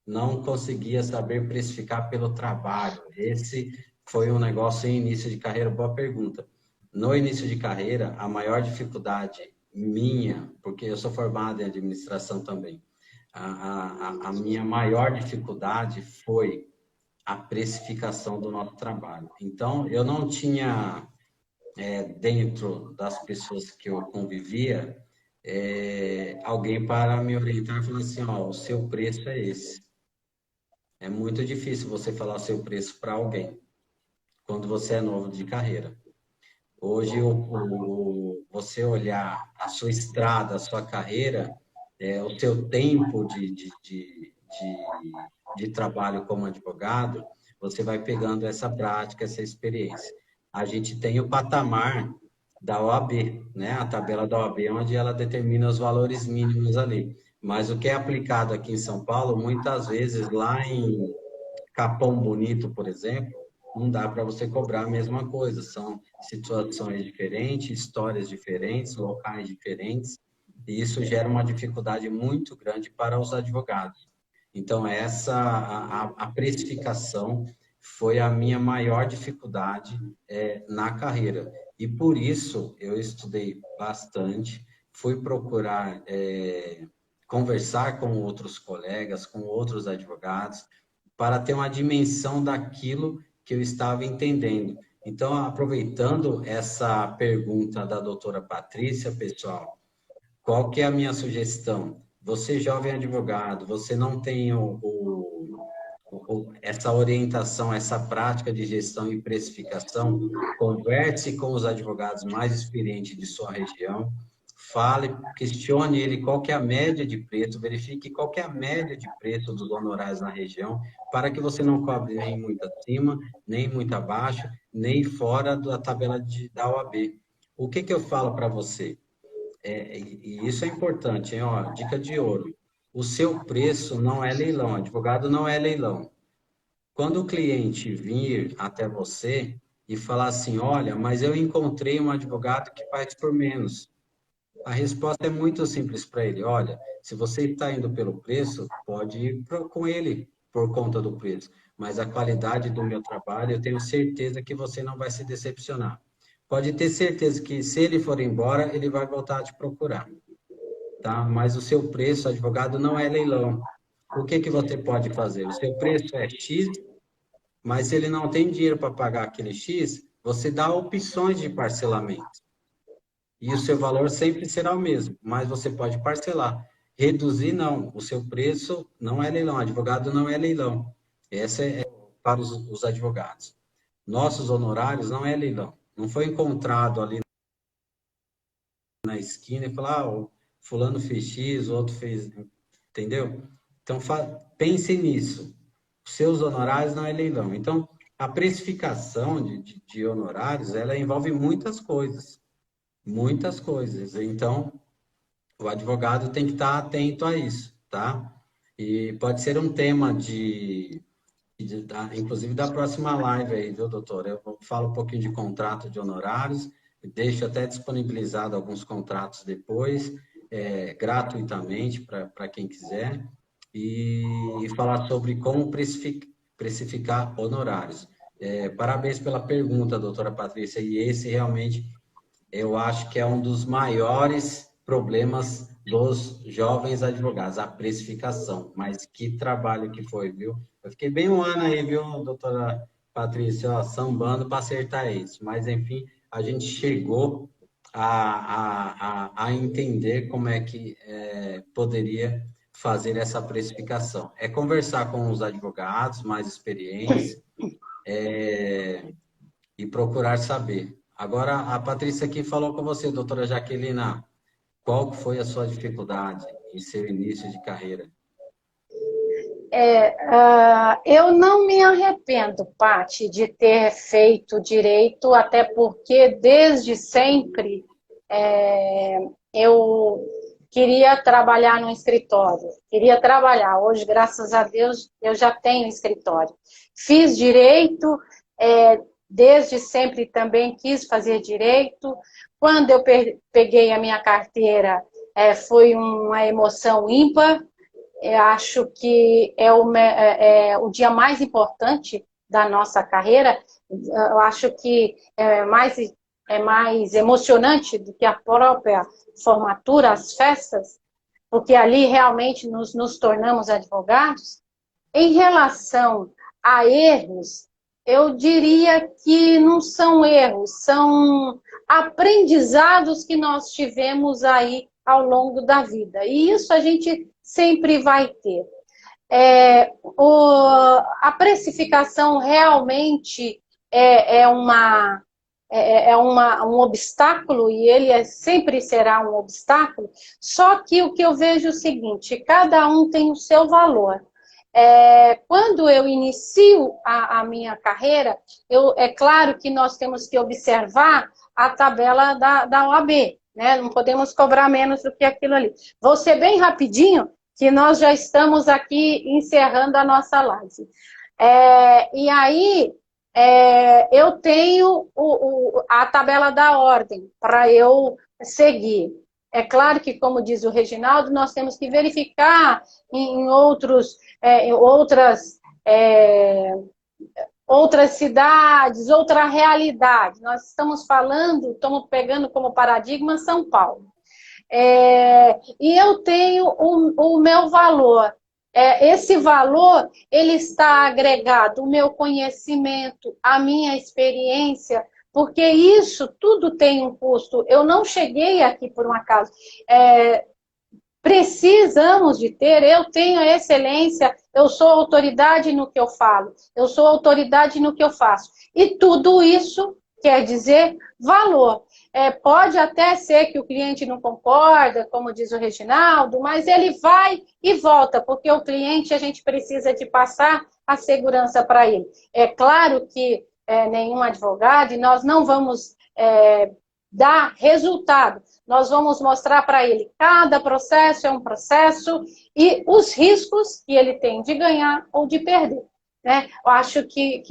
Não conseguia saber precificar pelo trabalho. Esse foi um negócio em início de carreira, boa pergunta. No início de carreira, a maior dificuldade minha, porque eu sou formado em administração também, a minha maior dificuldade foi a precificação do nosso trabalho. Então, eu não tinha, dentro das pessoas que eu convivia, alguém para me orientar e falar assim, ó, o seu preço é esse. É muito difícil você falar o seu preço para alguém, quando você é novo de carreira. Hoje, você olhar a sua estrada, a sua carreira, o seu tempo de trabalho como advogado, você vai pegando essa prática, essa experiência. A gente tem o patamar da OAB, né? A tabela da OAB, onde ela determina os valores mínimos ali. Mas o que é aplicado aqui em São Paulo, muitas vezes lá em Capão Bonito, por exemplo, não dá para você cobrar a mesma coisa. São situações diferentes, histórias diferentes, locais diferentes, e isso gera uma dificuldade muito grande para os advogados. Então, a precificação foi a minha maior dificuldade na carreira. E por isso eu estudei bastante, fui procurar conversar com outros colegas, com outros advogados, para ter uma dimensão daquilo que eu estava entendendo. Então, aproveitando essa pergunta da doutora Patrícia, pessoal, qual que é a minha sugestão? Você, jovem advogado, você não tem essa orientação, essa prática de gestão e precificação, converse com os advogados mais experientes de sua região, fale, questione ele qual que é a média de preço, verifique qual que é a média de preço dos honorários na região, para que você não cobre nem muito acima, nem muito abaixo, nem fora da tabela da OAB. O que que eu falo para você? E isso é importante, hein? Ó, dica de ouro. O seu preço não é leilão, advogado não é leilão. Quando o cliente vir até você e falar assim, olha, mas eu encontrei um advogado que faz por menos. A resposta é muito simples para ele. Olha, se você está indo pelo preço, pode ir com ele por conta do preço. Mas a qualidade do meu trabalho, eu tenho certeza que você não vai se decepcionar. Pode ter certeza que se ele for embora, ele vai voltar a te procurar, tá? Mas o seu preço, advogado, não é leilão. O que que você pode fazer? O seu preço é X, mas se ele não tem dinheiro para pagar aquele X, você dá opções de parcelamento. E o seu valor sempre será o mesmo, mas você pode parcelar. Reduzir, não. O seu preço não é leilão. Advogado não é leilão. Essa é para os advogados. Nossos honorários não é leilão. Não foi encontrado ali na esquina e falar, ah, o fulano fez X, o outro fez... Entendeu? Então, pense nisso. Os seus honorários não é leilão. Então, a precificação de honorários, ela envolve muitas coisas. Muitas coisas. Então, o advogado tem que estar atento a isso, tá? E pode ser um tema inclusive da próxima live aí, viu, doutor? Eu falo um pouquinho de contrato de honorários, deixo até disponibilizado alguns contratos depois, gratuitamente para quem quiser, e falar sobre como precificar honorários. Parabéns pela pergunta, doutora Patrícia, e esse realmente eu acho que é um dos maiores problemas dos jovens advogados, a precificação. Mas que trabalho que foi, viu? Eu fiquei bem um ano aí, viu, doutora Patrícia, ó, sambando para acertar isso. Mas, enfim, a gente chegou a entender como é que poderia fazer essa precificação. É conversar com os advogados mais experientes, e procurar saber. Agora, a Patrícia aqui falou com você, doutora Jaquelina, qual foi a sua dificuldade em seu início de carreira? Eu não me arrependo, Paty, de ter feito direito, até porque desde sempre eu queria trabalhar no escritório, queria trabalhar. Hoje, graças a Deus, eu já tenho escritório. Fiz direito, desde sempre também quis fazer direito. Quando eu peguei a minha carteira, foi uma emoção ímpar. Eu acho que é o dia mais importante da nossa carreira. Eu acho que é mais emocionante do que a própria formatura, as festas, porque ali realmente nos tornamos advogados. Em relação a erros, eu diria que não são erros, são aprendizados que nós tivemos aí ao longo da vida. E isso a gente sempre vai ter. A precificação realmente um obstáculo, e ele sempre será um obstáculo, só que o que eu vejo é o seguinte, cada um tem o seu valor. Quando eu inicio a minha carreira, é claro que nós temos que observar a tabela da OAB, né? Não podemos cobrar menos do que aquilo ali. Vou ser bem rapidinho, que nós já estamos aqui encerrando a nossa live. E aí, eu tenho a tabela da ordem para eu seguir. É claro que, como diz o Reginaldo, nós temos que verificar em outras cidades, outra realidade. Nós estamos pegando como paradigma São Paulo. E eu tenho o meu valor. Esse valor, ele está agregado, o meu conhecimento, a minha experiência, porque isso tudo tem um custo. Eu não cheguei aqui por um acaso. Precisamos de ter, eu tenho a excelência, eu sou autoridade no que eu falo, eu sou autoridade no que eu faço. E tudo isso quer dizer valor. Pode até ser que o cliente não concorda, como diz o Reginaldo, mas ele vai e volta, porque o cliente a gente precisa de passar a segurança para ele. É claro que nenhum advogado, e nós não vamos dar resultado. Nós vamos mostrar para ele cada processo é um processo e os riscos que ele tem de ganhar ou de perder. Né? Eu acho que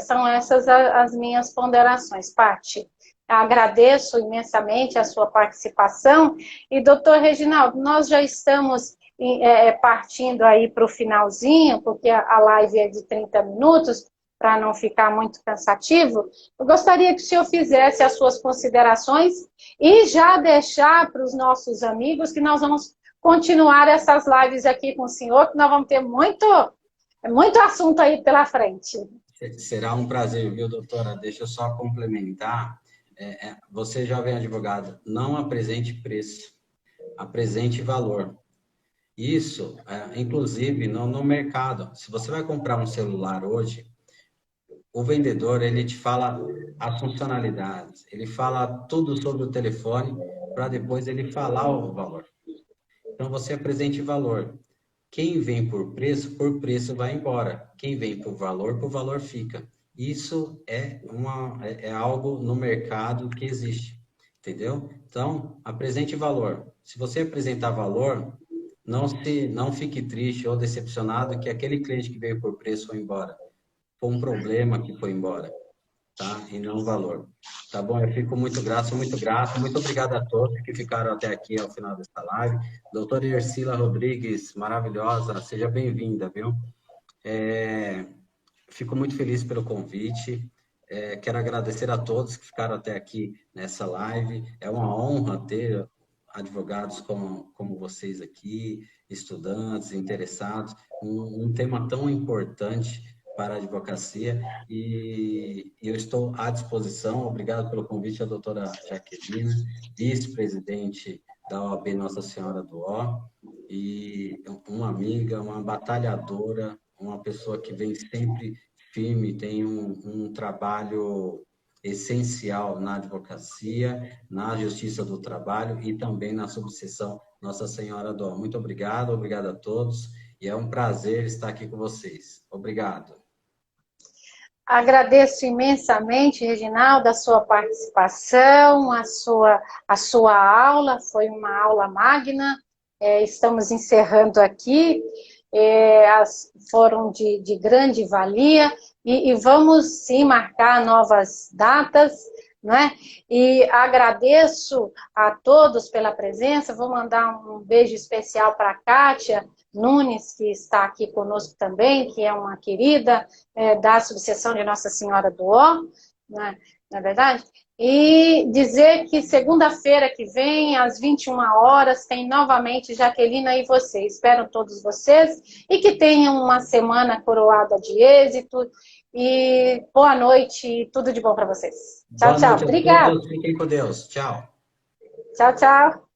são essas as minhas ponderações, Paty. Agradeço imensamente a sua participação. E, doutor Reginaldo, nós já estamos partindo aí para o finalzinho, porque a live é de 30 minutos, para não ficar muito cansativo. Eu gostaria que o senhor fizesse as suas considerações e já deixar para os nossos amigos que nós vamos continuar essas lives aqui com o senhor, que nós vamos ter muito assunto aí pela frente. Será um prazer, viu, doutora? Deixa eu só complementar. Você, jovem advogado, não apresente preço, apresente valor. Isso, inclusive, no mercado. Se você vai comprar um celular hoje, o vendedor, ele te fala as funcionalidades, ele fala tudo sobre o telefone, para depois ele falar o valor. Então, você apresente valor. Quem vem por preço vai embora. Quem vem por valor fica. Isso é algo no mercado que existe, entendeu? Então, apresente valor. Se você apresentar valor, não fique triste ou decepcionado que aquele cliente que veio por preço foi embora. Foi um problema que foi embora, tá? E não valor. Tá bom? Eu fico muito grato. Muito obrigado a todos que ficaram até aqui ao final dessa live. Doutora Ercila Rodrigues, maravilhosa, seja bem-vinda, viu? Fico muito feliz pelo convite. Quero agradecer a todos que ficaram até aqui nessa live. É uma honra ter advogados como vocês aqui, estudantes, interessados, um tema tão importante para a advocacia, e eu estou à disposição. Obrigado pelo convite, a doutora Jaqueline, vice-presidente da OAB Nossa Senhora do Ó, e uma amiga, uma batalhadora, uma pessoa que vem sempre firme, tem um trabalho essencial na advocacia, na justiça do trabalho e também na subseção Nossa Senhora do Ó. Muito obrigado a todos, e é um prazer estar aqui com vocês. Obrigado. Agradeço imensamente, Reginaldo, a sua participação, a sua aula, foi uma aula magna. Estamos encerrando aqui, foram de grande valia, e vamos sim marcar novas datas, né? E agradeço a todos pela presença. Vou mandar um beijo especial para a Kátia Nunes, que está aqui conosco também, que é uma querida da subseção de Nossa Senhora do Ó, né? Não é verdade? E dizer que segunda-feira que vem, às 21 horas, tem novamente Jaquelina e você. Espero todos vocês e que tenham uma semana coroada de êxito. E boa noite e tudo de bom para vocês. Tchau, tchau. Obrigada. Fiquem com Deus. Tchau. Tchau, tchau.